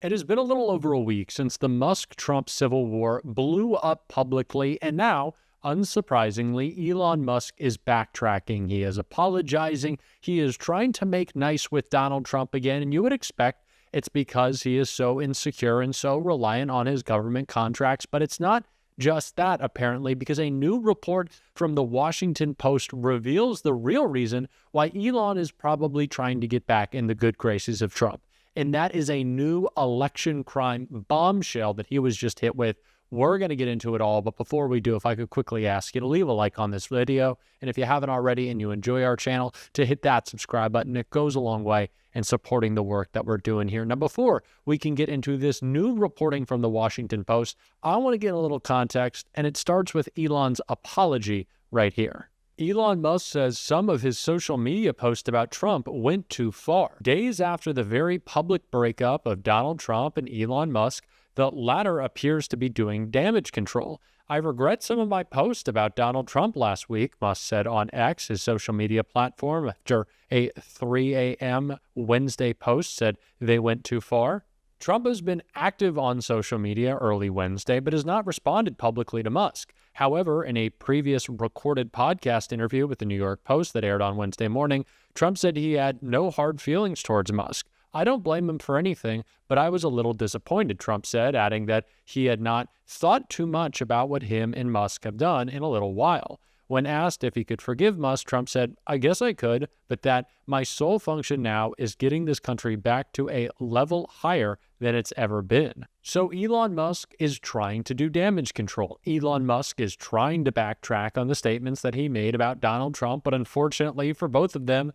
It has been a little over a week since the Musk-Trump civil war blew up publicly, and now, unsurprisingly, Elon Musk is backtracking. He is apologizing. He is trying to make nice with Donald Trump again, and you would expect it's because he is so insecure and so reliant on his government contracts, but it's not just that, apparently, because a new report from the Washington Post reveals the real reason why Elon is probably trying to get back in the good graces of Trump. And that is a new election crime bombshell that he was just hit with. We're going to get into it all, but before we do, if I could quickly ask you to leave a like on this video, and if you haven't already and you enjoy our channel, to hit that subscribe button. It goes a long way in supporting the work that we're doing here. Now, before we can get into this new reporting from the Washington Post, I want to get a little context, and it starts with Elon's apology right here. Elon Musk says some of his social media posts about Trump went too far. Days after the very public breakup of Donald Trump and Elon Musk, the latter appears to be doing damage control. I regret some of my posts about Donald Trump last week, Musk said on X, his social media platform, after a 3 a.m. Wednesday post said they went too far. Trump has been active on social media early Wednesday, but has not responded publicly to Musk. However, in a previous recorded podcast interview with the New York Post that aired on Wednesday morning, Trump said he had no hard feelings towards Musk. I don't blame him for anything, but I was a little disappointed, Trump said, adding that he had not thought too much about what him and Musk have done in a little while. When asked if he could forgive Musk, Trump said, I guess I could, but that my sole function now is getting this country back to a level higher than it's ever been. So Elon Musk is trying to do damage control. Elon Musk is trying to backtrack on the statements that he made about Donald Trump, but unfortunately for both of them,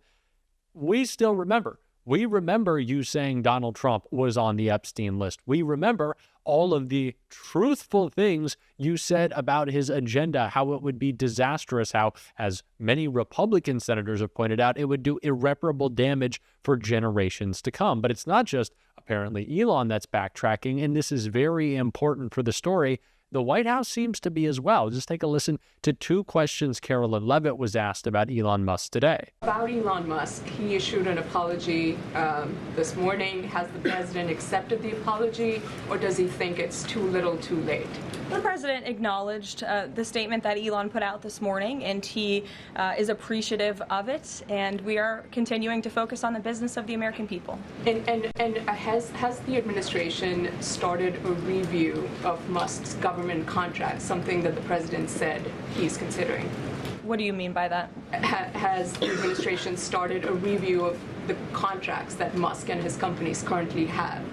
we still remember. We remember you saying Donald Trump was on the Epstein list. We remember all of the truthful things you said about his agenda, how it would be disastrous, how, as many Republican senators have pointed out, it would do irreparable damage for generations to come. But it's not just apparently Elon that's backtracking, and this is very important for the story. The White House seems to be as well. Just take a listen to two questions Carolyn Levitt was asked about Elon Musk today. About Elon Musk, he issued an apology this morning. Has the president accepted the apology, or does he think it's too little too late? The president acknowledged the statement that Elon put out this morning, and he is appreciative of it, and we are continuing to focus on the business of the American people. And has the administration started a review of Musk's government contracts, something that the president said he's considering? What do you mean by that? Has the administration started a review of the contracts that Musk and his companies currently have?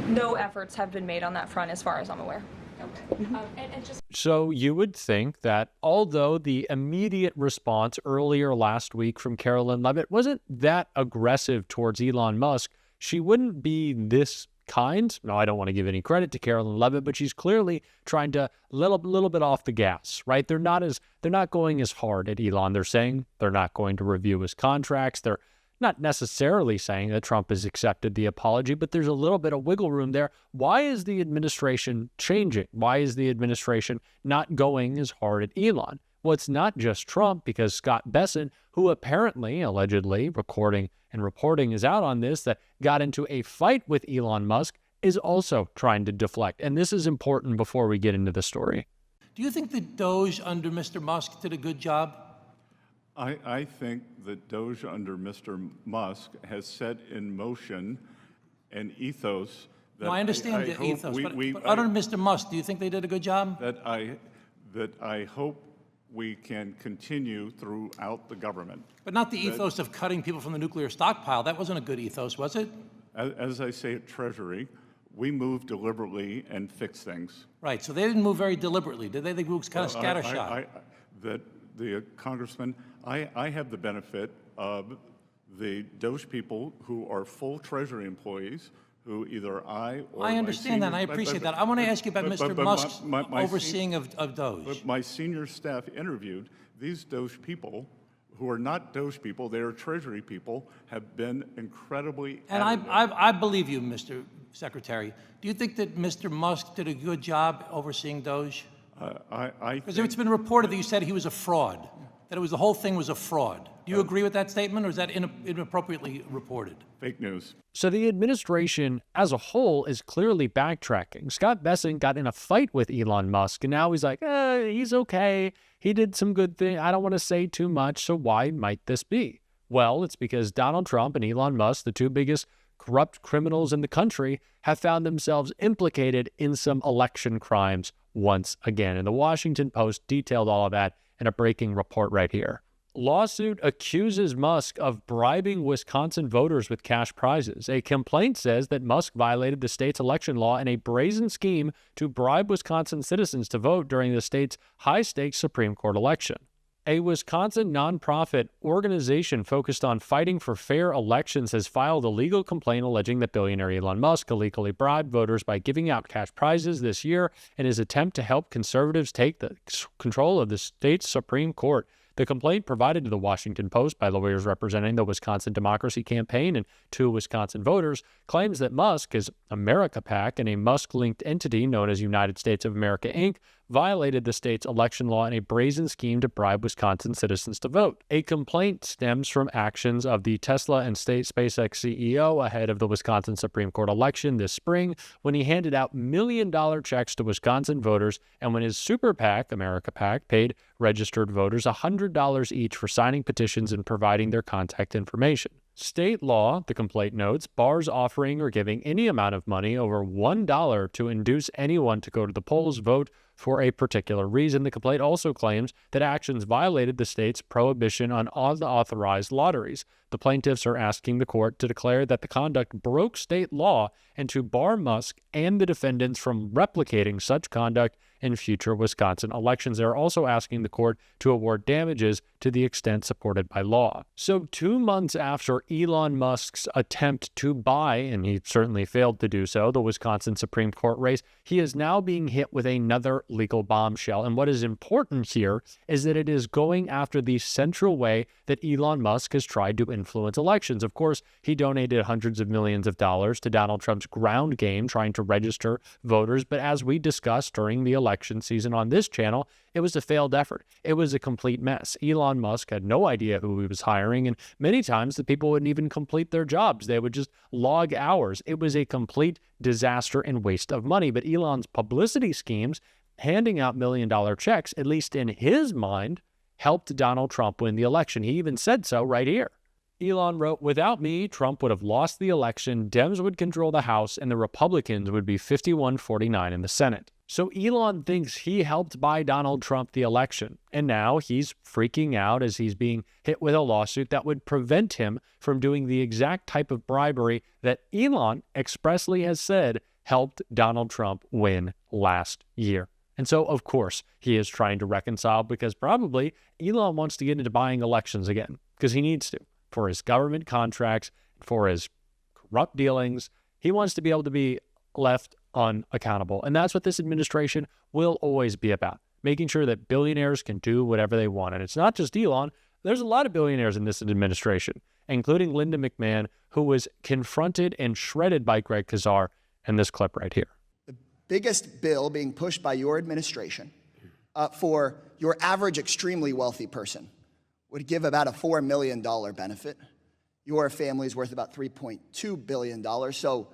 No efforts have been made on that front as far as I'm aware. Okay. So you would think that although the immediate response earlier last week from Carolyn Levitt wasn't that aggressive towards Elon Musk, she wouldn't be this kind. No, I don't want to give any credit to Carolyn Levitt, but she's clearly trying to little bit off the gas, right? They're not going as hard at Elon. They're saying they're not going to review his contracts. They're not necessarily saying that Trump has accepted the apology, but there's a little bit of wiggle room there. Why is the administration changing? Why is the administration not going as hard at Elon? Well, it's not just Trump, because Scott Bessent, who apparently, allegedly, recording and reporting is out on this, that got into a fight with Elon Musk, is also trying to deflect. And this is important before we get into the story. Do you think that Doge under Mr. Musk did a good job? I think that Doge under Mr. Musk has set in motion an ethos that No, I understand the ethos, but under Mr. Musk, do you think they did a good job? That I hope we can continue throughout the government. But not the ethos of cutting people from the nuclear stockpile. That wasn't a good ethos, was it? As I say at Treasury, we move deliberately and fix things. Right, so they didn't move very deliberately, did they? They moved kind of scattershot. The Congressman, I have the benefit of the Doge people who are full Treasury employees, who either I or I understand that, and I appreciate that. I want to ask you about Mr. Musk's overseeing of Doge. But my senior staff interviewed these Doge people, who are not Doge people, they are Treasury people, have been incredibly And I believe you, Mr. Secretary. Do you think that Mr. Musk did a good job overseeing Doge? Because it's been reported that you said he was a fraud. that the whole thing was a fraud. Do you agree with that statement, or is that inappropriately reported? Fake news. So the administration as a whole is clearly backtracking. Scott Bessent got in a fight with Elon Musk, and now he's like, he's okay. He did some good thing. I don't want to say too much, so why might this be? Well, it's because Donald Trump and Elon Musk, the two biggest corrupt criminals in the country, have found themselves implicated in some election crimes once again. And the Washington Post detailed all of that in a breaking report right here. Lawsuit accuses Musk of bribing Wisconsin voters with cash prizes. A complaint says that Musk violated the state's election law in a brazen scheme to bribe Wisconsin citizens to vote during the state's high-stakes Supreme Court election. A Wisconsin nonprofit organization focused on fighting for fair elections has filed a legal complaint alleging that billionaire Elon Musk illegally bribed voters by giving out cash prizes this year in his attempt to help conservatives take the control of the state's Supreme Court. The complaint provided to the Washington Post by lawyers representing the Wisconsin Democracy Campaign and two Wisconsin voters claims that Musk, his America PAC, and a Musk-linked entity known as United States of America, Inc., violated the state's election law in a brazen scheme to bribe Wisconsin citizens to vote. A complaint stems from actions of the Tesla and SpaceX CEO ahead of the Wisconsin Supreme Court election this spring when he handed out million-dollar checks to Wisconsin voters and when his super PAC, America PAC, paid registered voters $100 each for signing petitions and providing their contact information. State law, the complaint notes, bars offering or giving any amount of money over $1 to induce anyone to go to the polls, vote for a particular reason. The complaint also claims that actions violated the state's prohibition on unauthorized lotteries. The plaintiffs are asking the court to declare that the conduct broke state law and to bar Musk and the defendants from replicating such conduct in future Wisconsin elections. They're also asking the court to award damages to the extent supported by law. So 2 months after Elon Musk's attempt to buy, and he certainly failed to do so, the Wisconsin Supreme Court race, he is now being hit with another legal bombshell. And what is important here is that it is going after the central way that Elon Musk has tried to influence elections. Of course, he donated hundreds of millions of dollars to Donald Trump's ground game trying to register voters. But as we discussed during the election season on this channel, it was a failed effort. It was a complete mess. Elon Musk had no idea who he was hiring, and many times the people wouldn't even complete their jobs. They would just log hours. It was a complete disaster and waste of money. But Elon's publicity schemes, handing out million-dollar checks, at least in his mind, helped Donald Trump win the election. He even said so right here. Elon wrote, "Without me, Trump would have lost the election, Dems would control the House, and the Republicans would be 51-49 in the Senate." So Elon thinks he helped buy Donald Trump the election, and now he's freaking out as he's being hit with a lawsuit that would prevent him from doing the exact type of bribery that Elon expressly has said helped Donald Trump win last year. And so, of course, he is trying to reconcile because probably Elon wants to get into buying elections again because he needs to for his government contracts, for his corrupt dealings. He wants to be able to be left unaccountable. And that's what this administration will always be about, making sure that billionaires can do whatever they want. And it's not just Elon. There's a lot of billionaires in this administration, including Linda McMahon, who was confronted and shredded by Greg Kazar in this clip right here. The biggest bill being pushed by your administration for your average extremely wealthy person would give about a $4 million benefit. Your family's worth about $3.2 billion. So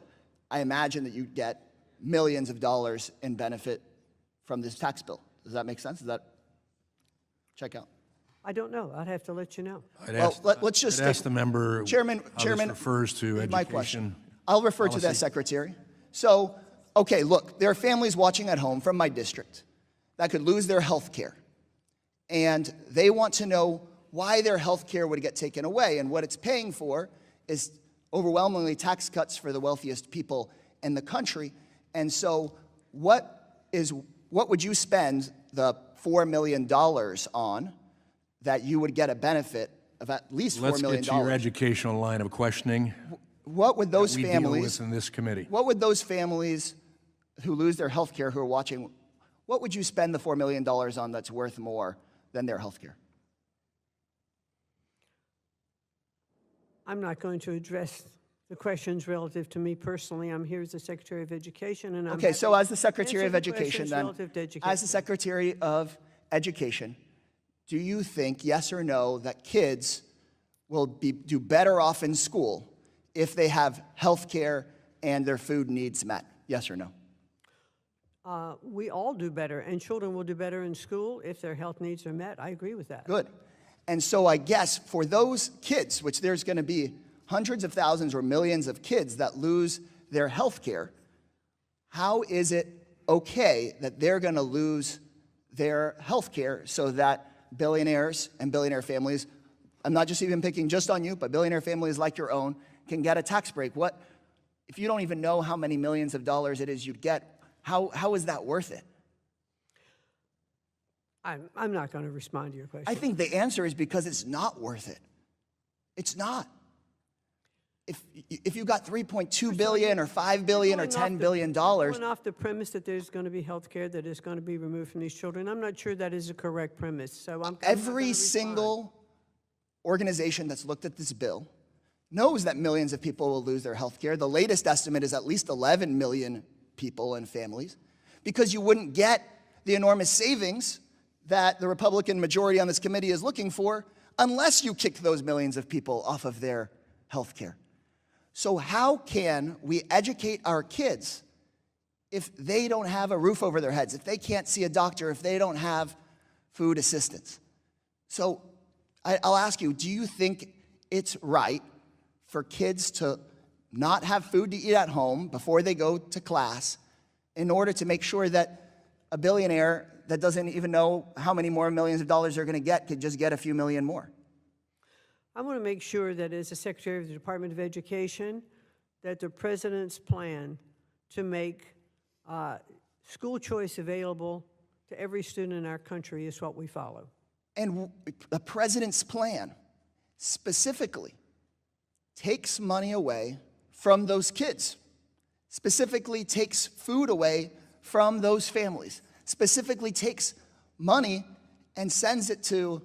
I imagine that you'd get millions of dollars in benefit from this tax bill. Does that make sense? Does that check out? I don't know. I'd have to let you know. Let's just ask the member. Chairman, refers to education. My question. I'll refer to that, Secretary. So, okay, look, there are families watching at home from my district that could lose their health care. And they want to know why their health care would get taken away. And what it's paying for is overwhelmingly tax cuts for the wealthiest people in the country. And so what would you spend the $4 million on that you would get a benefit of at least $4 million? Let's get to your educational line of questioning. What would those families families deal with in this committee? What would those families who lose their health care, who are watching, what would you spend the $4 million on that's worth more than their health care? I'm not going to address the questions relative to me personally. I'm here as the Secretary of Education, and I'm okay. So, as the Secretary of answer the Education, questions then, relative to education. as the Secretary of Education, do you think, yes or no, that kids will do better off in school if they have health care and their food needs met? Yes or no? We all do better, and children will do better in school if their health needs are met. I agree with that. Good. And so I guess for those kids, which there's going to be hundreds of thousands or millions of kids that lose their health care, how is it okay that they're going to lose their health care so that billionaires and billionaire families, I'm not just even picking just on you, but billionaire families like your own, can get a tax break? What, if you don't even know how many millions of dollars it is you'd get, how is that worth it? I'm not going to respond to your question. I think the answer is because it's not worth it. It's not. If you got $3.2 billion or $5 billion or $10 billion, going off the premise that there's going to be health care that is going to be removed from these children, I'm not sure that is a correct premise. So every single organization that's looked at this bill knows that millions of people will lose their health care. The latest estimate is at least 11 million people and families, because you wouldn't get the enormous savings that the Republican majority on this committee is looking for unless you kick those millions of people off of their health care. So how can we educate our kids if they don't have a roof over their heads, if they can't see a doctor, if they don't have food assistance? So I'll ask you, do you think it's right for kids to not have food to eat at home before they go to class in order to make sure that a billionaire that doesn't even know how many more millions of dollars they're going to get could just get a few million more? I want to make sure that as the Secretary of the Department of Education, that the President's plan to make school choice available to every student in our country is what we follow. And the President's plan specifically takes money away from those kids, specifically takes food away from those families, specifically takes money and sends it to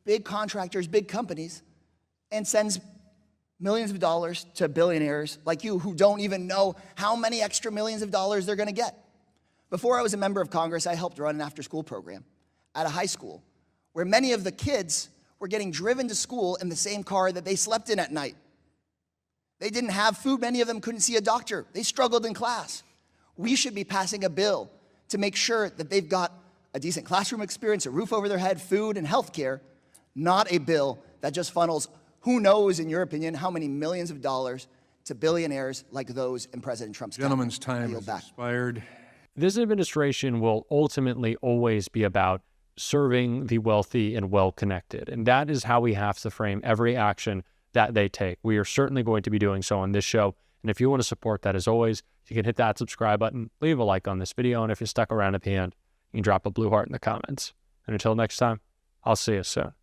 big contractors, big companies, and sends millions of dollars to billionaires like you who don't even know how many extra millions of dollars they're going to get. Before I was a member of Congress, I helped run an after-school program at a high school where many of the kids were getting driven to school in the same car that they slept in at night. They didn't have food. Many of them couldn't see a doctor. They struggled in class. We should be passing a bill to make sure that they've got a decent classroom experience, a roof over their head, food, and health care, not a bill that just funnels who knows, in your opinion, how many millions of dollars to billionaires like those in President Trump's Gentleman's cabinet. time has expired. This administration will ultimately always be about serving the wealthy and well-connected. And that is how we have to frame every action that they take. We are certainly going to be doing so on this show. And if you want to support that, as always, you can hit that subscribe button, leave a like on this video, and if you're stuck around at the end, you can drop a blue heart in the comments. And until next time, I'll see you soon.